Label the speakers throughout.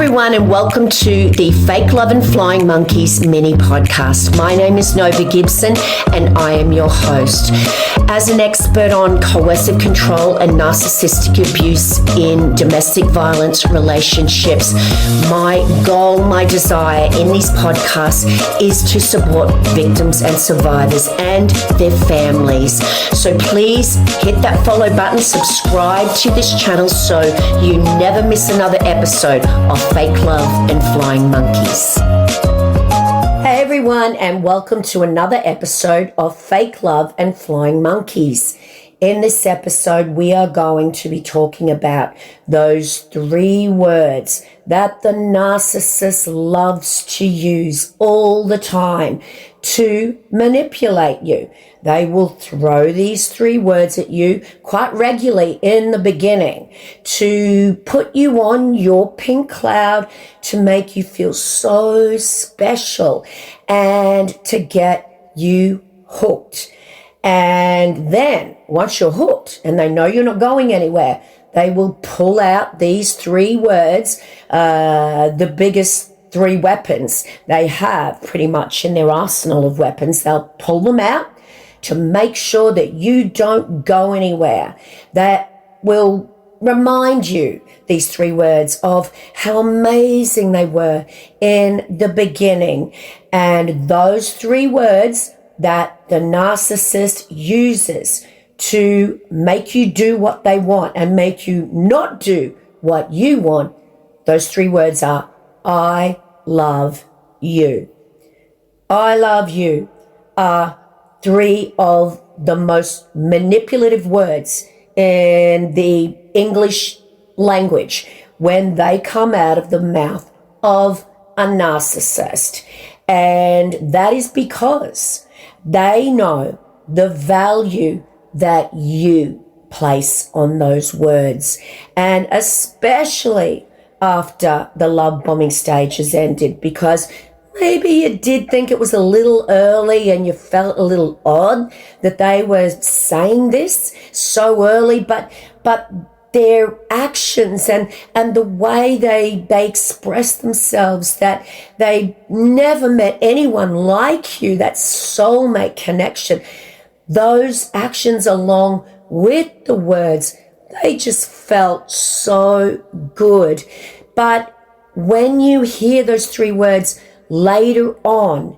Speaker 1: everyone, and welcome to the Fake Love and Flying Monkeys mini podcast. My name is Nova Gibson, and I am your host. As an expert on coercive control and narcissistic abuse in domestic violence relationships, my goal, my desire in these podcasts is to support victims and survivors and their families. So please hit that follow button, subscribe to this channel so you never miss another episode of Fake Love and Flying Monkeys. Hey everyone, and welcome to another episode of Fake Love and Flying Monkeys. In this episode, we are going to be talking about those 3 words that the narcissist loves to use all the time to manipulate you. They will throw these 3 words at you quite regularly in the beginning to put you on your pink cloud, to make you feel so special and to get you hooked. And then once you're hooked and they know you're not going anywhere, they will pull out these 3 words, the biggest 3 weapons they have pretty much in their arsenal of weapons. They'll pull them out to make sure that you don't go anywhere. That will remind you, these 3 words, of how amazing they were in the beginning. And those 3 words that the narcissist uses to make you do what they want and make you not do what you want, those 3 words are, I love you. I love you are 3 of the most manipulative words in the English language when they come out of the mouth of a narcissist. And that is because they know the value that you place on those words. And especially after the love bombing stage has ended, because maybe you did think it was a little early and you felt a little odd that they were saying this so early, but their actions and the way they express themselves, that they never met anyone like you, that soulmate connection, those actions along with the words, they just felt so good. But when you hear those 3 words later on,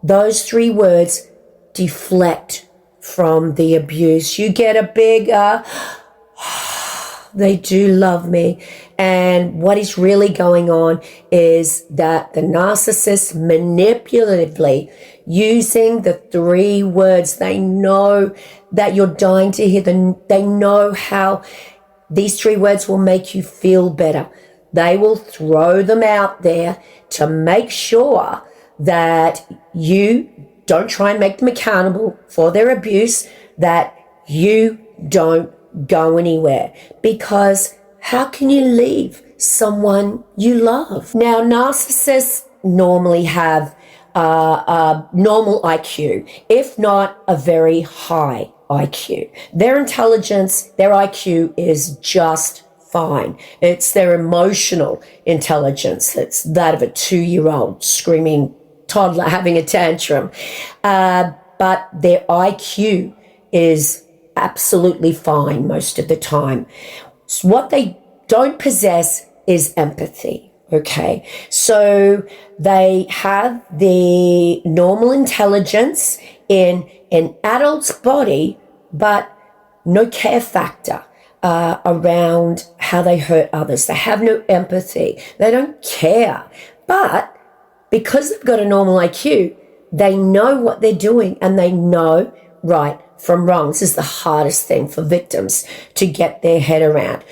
Speaker 1: those 3 words deflect from the abuse. You get a big, they do love me. And what is really going on is that the narcissist manipulatively using the 3 words, they know that you're dying to hear them. They know how these 3 words will make you feel better. They will throw them out there to make sure that you don't try and make them accountable for their abuse, that you don't go anywhere. Because how can you leave someone you love? Now, narcissists normally have a normal IQ, if not a very high IQ. Their intelligence, their IQ is just fine. It's their emotional intelligence. It's that of a 2-year-old screaming toddler having a tantrum. But their IQ is absolutely fine most of the time. So what they don't possess is empathy. Okay, so they have the normal intelligence in an adult's body, but no care factor around how they hurt others. They have no empathy. They don't care. But because they've got a normal IQ, they know what they're doing and they know right from wrong. This is the hardest thing for victims to get their head around.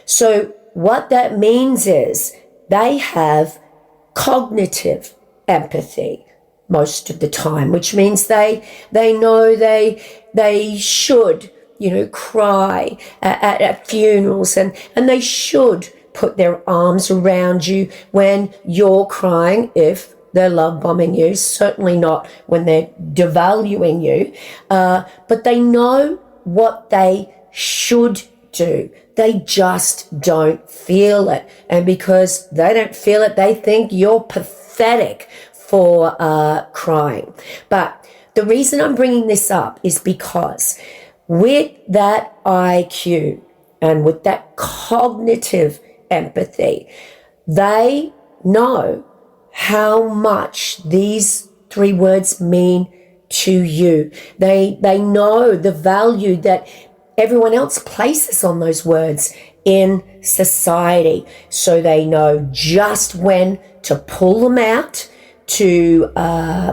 Speaker 1: So what that means is they have cognitive empathy most of the time, which means they know they should, cry at funerals and they should put their arms around you when you're crying if they're love bombing you, certainly not when they're devaluing you, but they know what they should do. they just don't feel it. And because they don't feel it, they think you're pathetic for crying. But the reason I'm bringing this up is because with that IQ and with that cognitive empathy, they know how much these 3 words mean to you. They know the value that everyone else places on those words in society. So they know just when to pull them out, to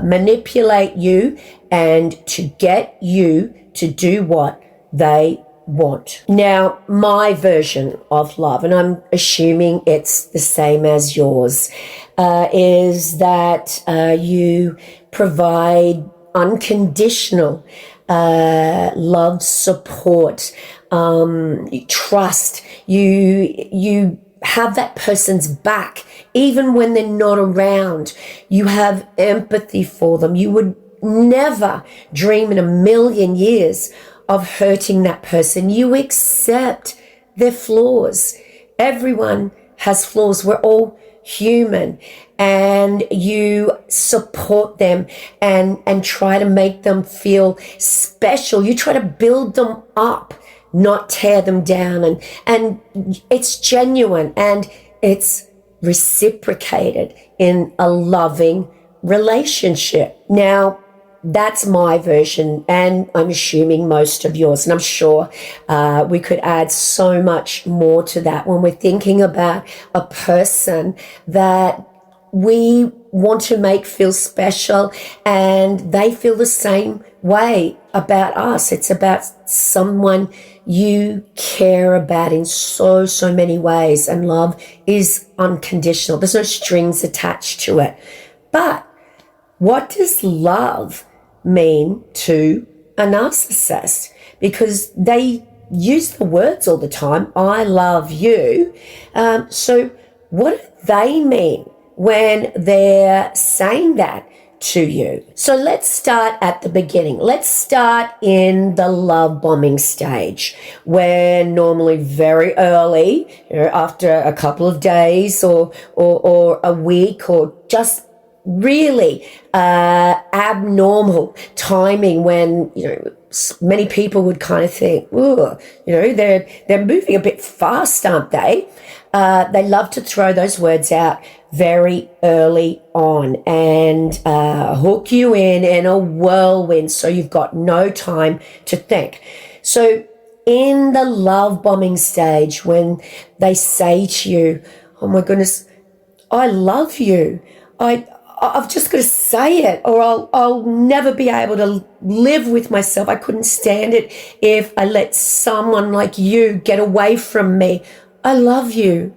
Speaker 1: manipulate you, and to get you to do what they want. Now, my version of love, and I'm assuming it's the same as yours, is that you provide unconditional love, support, trust. You have that person's back even when they're not around. You have empathy for them. You would never dream in a million years of hurting that person. You accept their flaws. Everyone has flaws. We're all human, and you support them and try to make them feel special. You try to build them up, not tear them down, and it's genuine and it's reciprocated in a loving relationship. Now, that's my version, and I'm assuming most of yours, and I'm sure we could add so much more to that when we're thinking about a person that we want to make feel special and they feel the same way about us. It's about someone you care about in so many ways, and love is unconditional. There's no strings attached to it. But what does love mean to a narcissist? Because they use the words all the time, I love you. So what do they mean when they're saying that to you? So let's start at the beginning. Let's start in the love bombing stage, where normally very early, after a couple of days or a week, or just really abnormal timing, when many people would kind of think, oh, they're moving a bit fast, aren't they? They love to throw those words out very early on and hook you in a whirlwind, so you've got no time to think. So in the love bombing stage, when they say to you, oh my goodness, I love you, I've just got to say it, or I'll never be able to live with myself. I couldn't stand it if I let someone like you get away from me. I love you.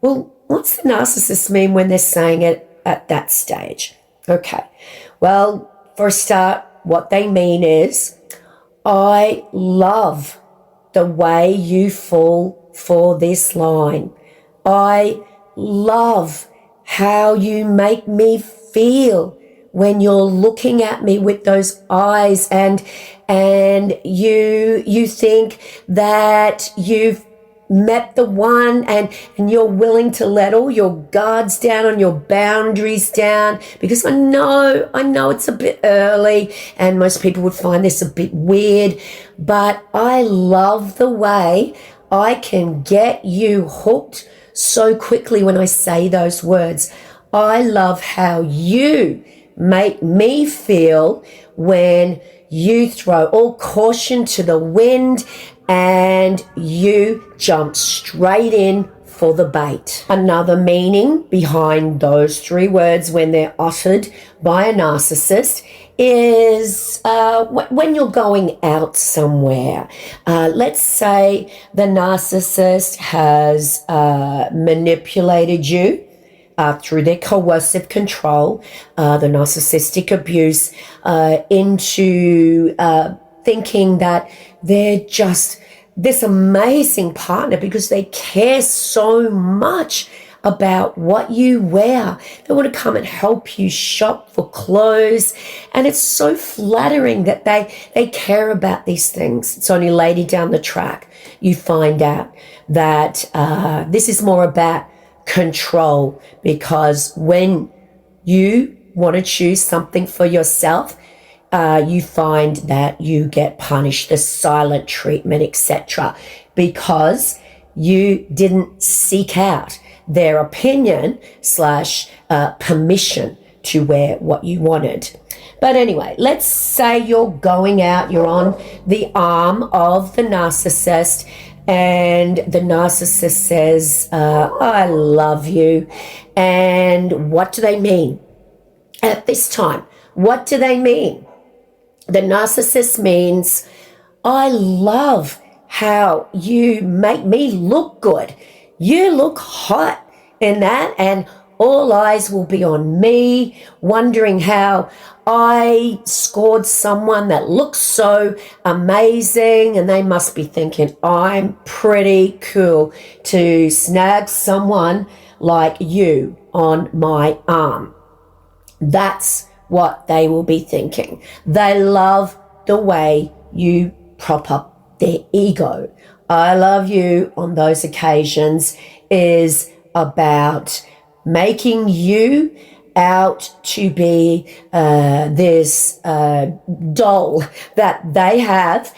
Speaker 1: Well, what's the narcissist mean when they're saying it at that stage? Okay. Well, for a start, what they mean is, I love the way you fall for this line. I love how you make me feel when you're looking at me with those eyes, and you think that you've met the one, and you're willing to let all your guards down and your boundaries down, because I know it's a bit early and most people would find this a bit weird, but I love the way I can get you hooked so quickly when I say those words. I love how you make me feel when you throw all caution to the wind and you jump straight in for the bait. Another meaning behind those 3 words when they're uttered by a narcissist is when you're going out somewhere. Let's say the narcissist has manipulated you through their coercive control, the narcissistic abuse, into thinking that they're just this amazing partner because they care so much about what you wear. They want to come and help you shop for clothes. And it's so flattering that they care about these things. It's only later down the track you find out that this is more about control, because when you want to choose something for yourself, you find that you get punished, the silent treatment, etc., because you didn't seek out their opinion / permission to wear what you wanted. But anyway, let's say you're going out, you're on the arm of the narcissist, and the narcissist says, I love you. And what do they mean at this time? What do they mean? The narcissist means, I love how you make me look good. You look hot in that, and all eyes will be on me, wondering how I scored someone that looks so amazing, and they must be thinking, I'm pretty cool to snag someone like you on my arm. That's what they will be thinking. They love the way you prop up their ego. I love you on those occasions is about making you out to be this doll that they have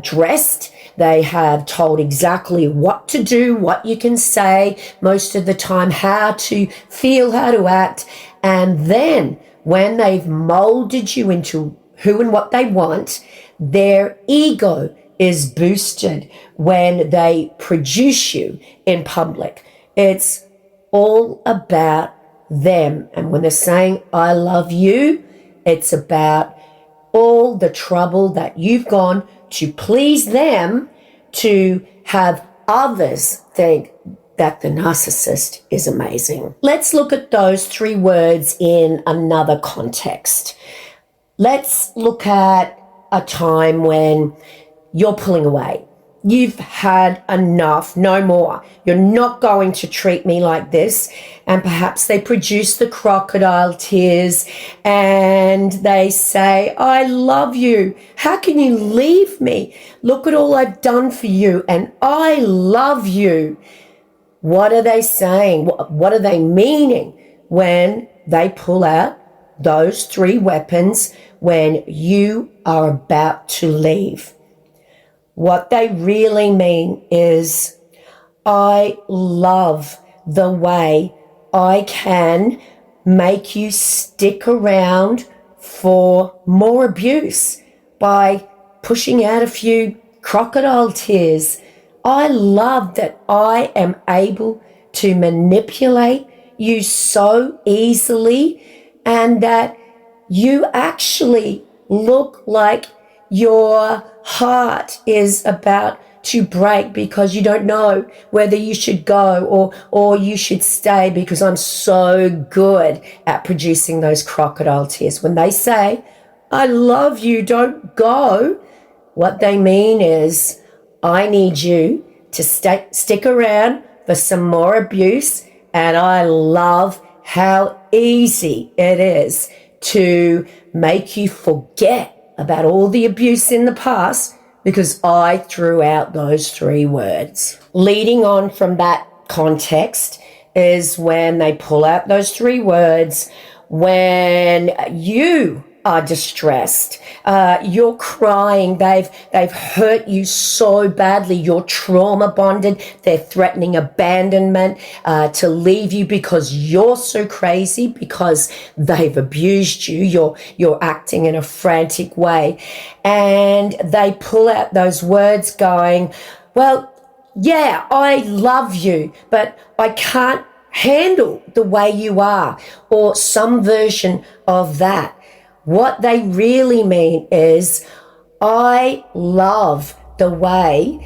Speaker 1: dressed. They have told exactly what to do, what you can say, most of the time, how to feel, how to act. And then when they've molded you into who and what they want, their ego is boosted when they produce you in public. It's all about them. And when they're saying, I love you, it's about all the trouble that you've gone to please them, to have others think that the narcissist is amazing. Let's look at those 3 words in another context. Let's look at a time when you're pulling away. You've had enough, no more. You're not going to treat me like this. And perhaps they produce the crocodile tears and they say, I love you. How can you leave me? Look at all I've done for you, and I love you. What are they saying? What are they meaning when they pull out those 3 weapons when you are about to leave? What they really mean is, I love the way I can make you stick around for more abuse by pushing out a few crocodile tears. I love that I am able to manipulate you so easily, and that you actually look like your heart is about to break because you don't know whether you should go or you should stay, because I'm so good at producing those crocodile tears. When they say, I love you, don't go, what they mean is, I need you to stick around for some more abuse, and I love how easy it is to make you forget about all the abuse in the past because I threw out those 3 words. Leading on from that context is when they pull out those 3 words when you are distressed, you're crying, they've hurt you so badly, you're trauma bonded, they're threatening abandonment, to leave you because you're so crazy, because they've abused you, you're acting in a frantic way, and they pull out those words going, well, yeah, I love you, but I can't handle the way you are, or some version of that. What they really mean is, I love the way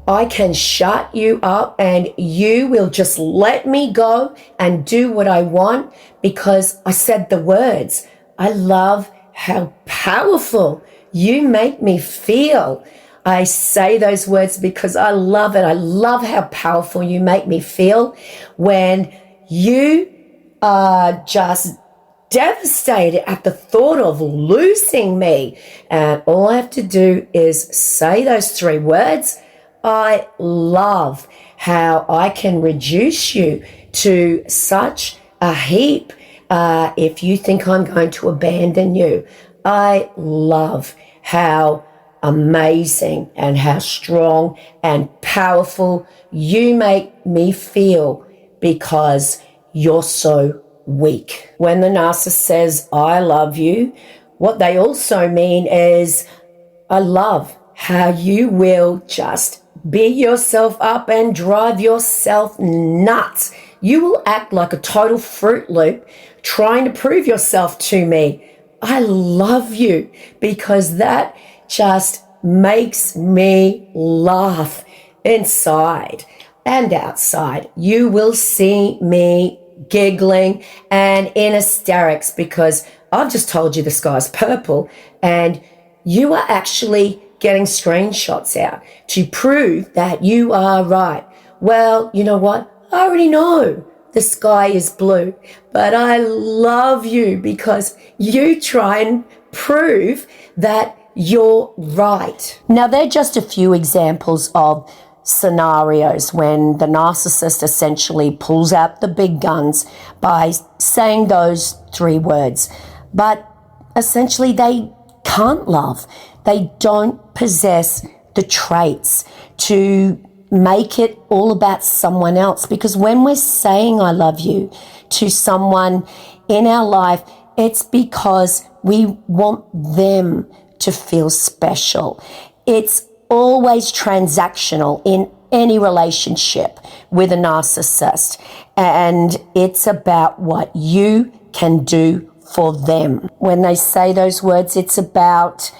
Speaker 1: I can shut you up and you will just let me go and do what I want because I said the words. I love how powerful you make me feel. I say those words because I love it. I love how powerful you make me feel when you are just devastated at the thought of losing me. And all I have to do is say those 3 words. I love how I can reduce you to such a heap if you think I'm going to abandon you. I love how amazing and how strong and powerful you make me feel because you're so weak. When the narcissist says, I love you, what they also mean is, I love how you will just beat yourself up and drive yourself nuts. You will act like a total Fruit Loop trying to prove yourself to me. I love you because that just makes me laugh inside and outside. You will see me giggling and in hysterics because I've just told you the sky's purple and you are actually getting screenshots out to prove that you are right. Well, you know what? I already know the sky is blue, but I love you because you try and prove that you're right. Now, they're just a few examples of scenarios when the narcissist essentially pulls out the big guns by saying those 3 words. But essentially, they can't love. They don't possess the traits to make it all about someone else. Because when we're saying I love you to someone in our life, it's because we want them to feel special. It's always transactional in any relationship with a narcissist. And it's about what you can do for them. When they say those words, it's about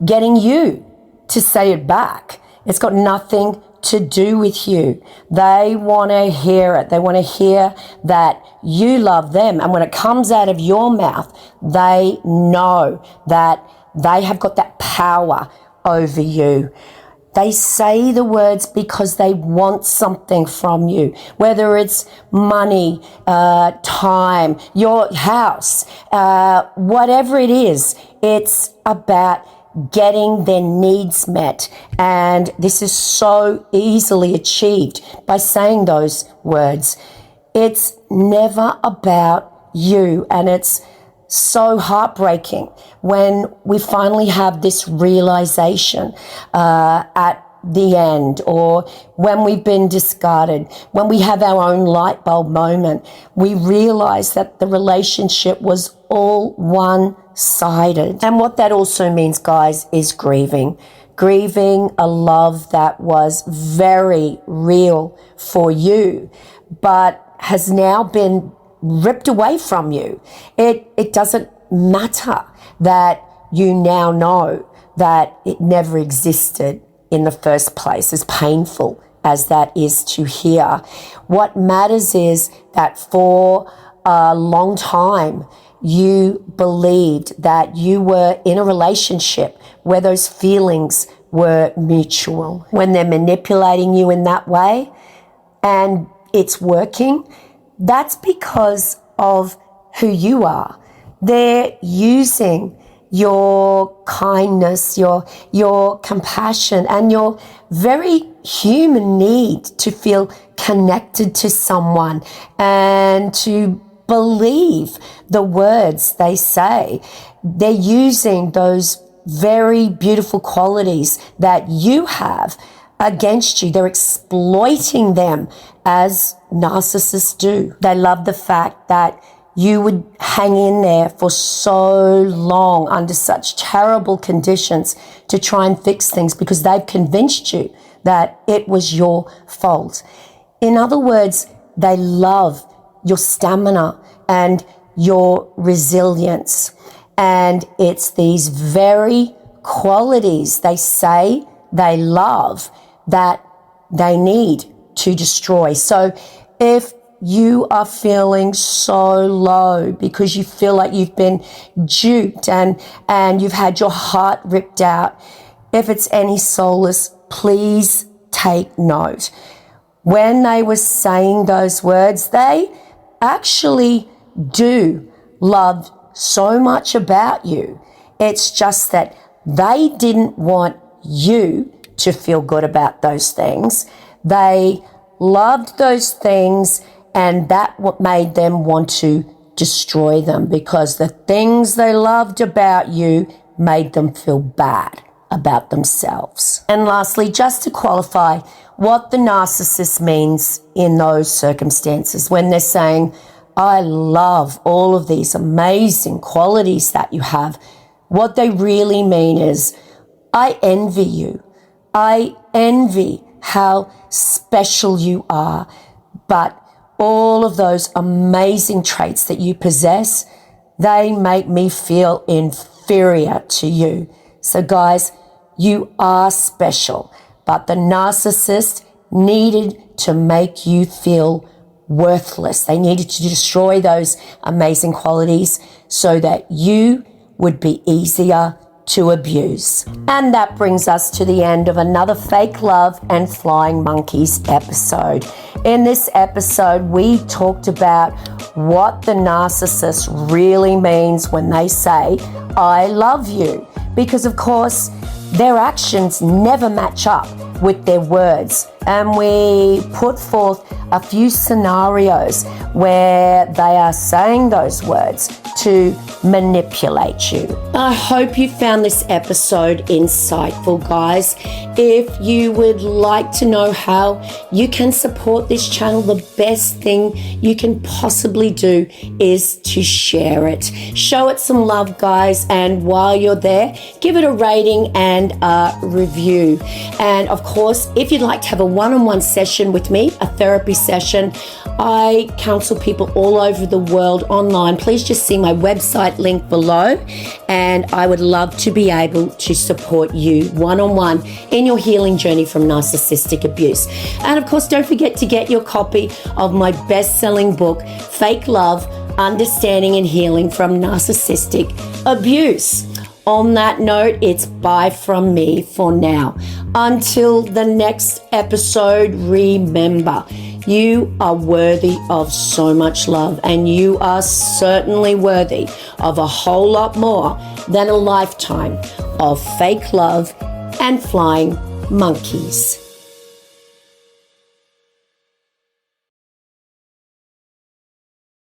Speaker 1: getting you to say it back. It's got nothing to do with you. They want to hear it. They want to hear that you love them. And when it comes out of your mouth, they know that they have got that power over you. They say the words because they want something from you, whether it's money, time, your house, whatever it is. It's about getting their needs met. And this is so easily achieved by saying those words. It's never about you. And it's so heartbreaking when we finally have this realization at the end, or when we've been discarded, when we have our own light bulb moment, we realize that the relationship was all one-sided. And what that also means, guys, is grieving a love that was very real for you, but has now been ripped away from you. It doesn't matter that you now know that it never existed in the first place, as painful as that is to hear. What matters is that for a long time, you believed that you were in a relationship where those feelings were mutual. When they're manipulating you in that way and it's working, that's because of who you are. They're using your kindness, your compassion, and your very human need to feel connected to someone and to believe the words they say. They're using those very beautiful qualities that you have against you. They're exploiting them as narcissists do. They love the fact that you would hang in there for so long under such terrible conditions to try and fix things because they've convinced you that it was your fault. In other words, they love your stamina and your resilience. And it's these very qualities they say they love that they need to destroy. So if you are feeling so low because you feel like you've been duped and you've had your heart ripped out, if it's any solace, please take note. When they were saying those words, they actually do love so much about you. It's just that they didn't want you to feel good about those things. They loved those things, and that what made them want to destroy them, because the things they loved about you made them feel bad about themselves. And lastly, just to qualify what the narcissist means in those circumstances, when they're saying, I love all of these amazing qualities that you have, what they really mean is, I envy you. I envy how special you are, but all of those amazing traits that you possess, they make me feel inferior to you. So guys, you are special, but the narcissist needed to make you feel worthless. They needed to destroy those amazing qualities so that you would be easier to abuse. And that brings us to the end of another Fake Love and Flying Monkeys episode. In this episode, we talked about what the narcissist really means when they say, I love you. Because of course, their actions never match up with their words. And we put forth a few scenarios where they are saying those words to manipulate you. I hope you found this episode insightful, guys. If you would like to know how you can support this channel, the best thing you can possibly do is to share it. Show it some love, guys, and while you're there, give it a rating and a review. And of course, if you'd like to have a one-on-one session with me, a therapy session, I counsel people all over the world online. Please just see my website link below, and I would love to be able to support you one-on-one in your healing journey from narcissistic abuse. And of course, don't forget to get your copy of my best-selling book, Fake Love, Understanding and Healing from Narcissistic Abuse. On that note, it's bye from me for now. Until the next episode, remember, you are worthy of so much love, and you are certainly worthy of a whole lot more than a lifetime of fake love and flying monkeys.